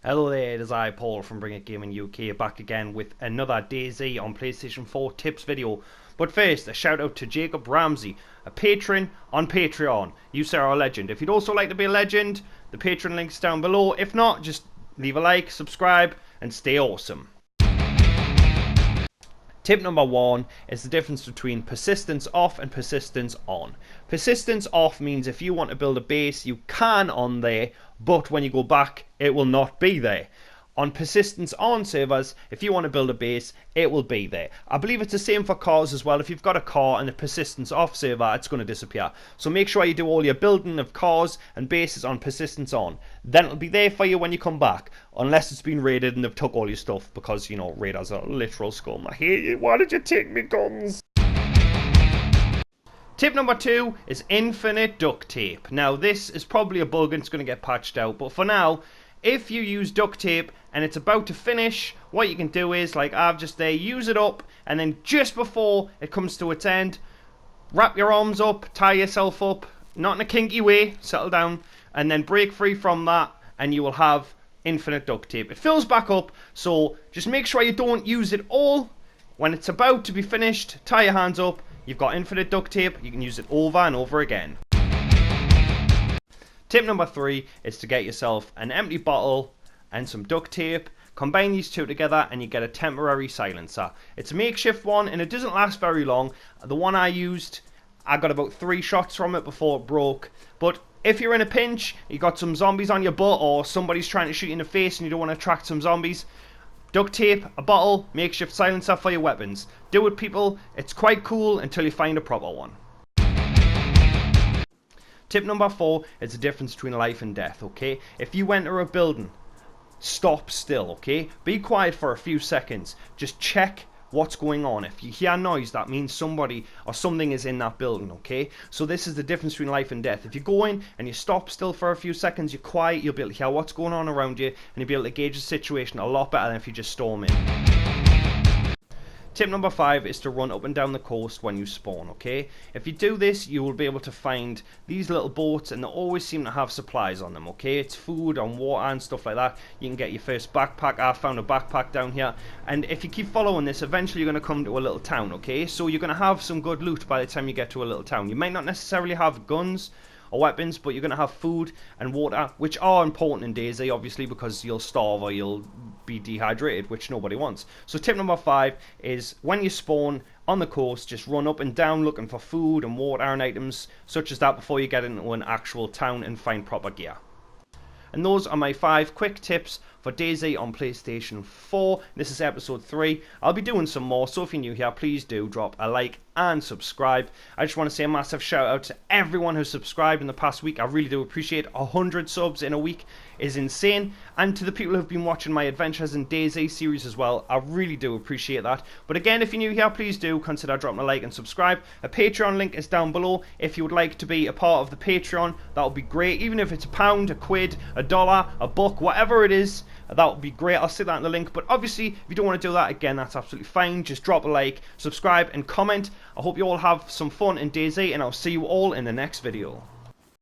Hello there, it is I, Paul from Bring It Gaming UK, back again with another DayZ on PlayStation 4 tips video. But first, a shout out to Jacob Ramsey, a patron on Patreon. You sir are a legend. If you'd also like to be a legend, the Patreon link's down below. If not, just leave a like, subscribe, and stay awesome. Tip number 1 is the difference between persistence off and persistence on. Persistence off means if you want to build a base, you can on there, but when you go back, it will not be there. On persistence on servers, if you want to build a base, it will be there. I believe it's the same for cars as well. If you've got a car and the persistence off server, it's going to disappear. So make sure you do all your building of cars and bases on persistence on. Then it'll be there for you when you come back. Unless it's been raided and they've took all your stuff, because, you know, raiders are literal scum. I hate you. Why did you take me guns? Tip number 2 is infinite duct tape. Now this is probably a bug and it's going to get patched out, but for now, if you use duct tape and it's about to finish, what you can do is, like I've just there, use it up, and then just before it comes to its end, wrap your arms up, tie yourself up, not in a kinky way, settle down, and then break free from that, and you will have infinite duct tape. It fills back up, so just make sure you don't use it all. When it's about to be finished, tie your hands up, you've got infinite duct tape, you can use it over and over again. Tip number 3 is to get yourself an empty bottle and some duct tape. Combine these two together and you get a temporary silencer. It's a makeshift one and it doesn't last very long. The one I used, I got about 3 shots from it before it broke. But if you're in a pinch, you got some zombies on your butt or somebody's trying to shoot you in the face and you don't want to attract some zombies, duct tape, a bottle, makeshift silencer for your weapons. Do it, people. It's quite cool until you find a proper one. Tip number 4 is the difference between life and death, okay? If you enter a building, stop still, okay? Be quiet for a few seconds. Just check what's going on. If you hear noise, that means somebody or something is in that building, okay? So this is the difference between life and death. If you go in and you stop still for a few seconds, you're quiet, you'll be able to hear what's going on around you, and you'll be able to gauge the situation a lot better than if you just storm in. Tip number 5 is to run up and down the coast when you spawn, okay? If you do this, you will be able to find these little boats and they always seem to have supplies on them, okay? It's food and water and stuff like that. You can get your first backpack. I found a backpack down here. And if you keep following this, eventually you're going to come to a little town, okay? So you're going to have some good loot by the time you get to a little town. You might not necessarily have guns or weapons, but you're going to have food and water, which are important in DayZ, obviously, because you'll starve or you'll be dehydrated, which nobody wants. So tip number 5 is when you spawn on the coast, just run up and down looking for food and water and items such as that before you get into an actual town and find proper gear. And those are my 5 quick tips for DayZ on PlayStation 4. This is episode 3. I'll be doing some more, so if you're new here, please do drop a like and subscribe. I just want to say a massive shout out to everyone who's subscribed in the past week. I really do appreciate 100 subs in a week is insane. And to the people who've been watching my Adventures in DayZ series as well, I really do appreciate that. But again, if you're new here, please do consider dropping a like and subscribe. A Patreon link is down below. If you would like to be a part of the Patreon, that would be great. Even if it's £1, a quid, $1, a buck, whatever it is, that would be great. I'll stick that in the link. But obviously, if you don't want to do that, again, that's absolutely fine. Just drop a like, subscribe, and comment. I hope you all have some fun in DayZ, and I'll see you all in the next video.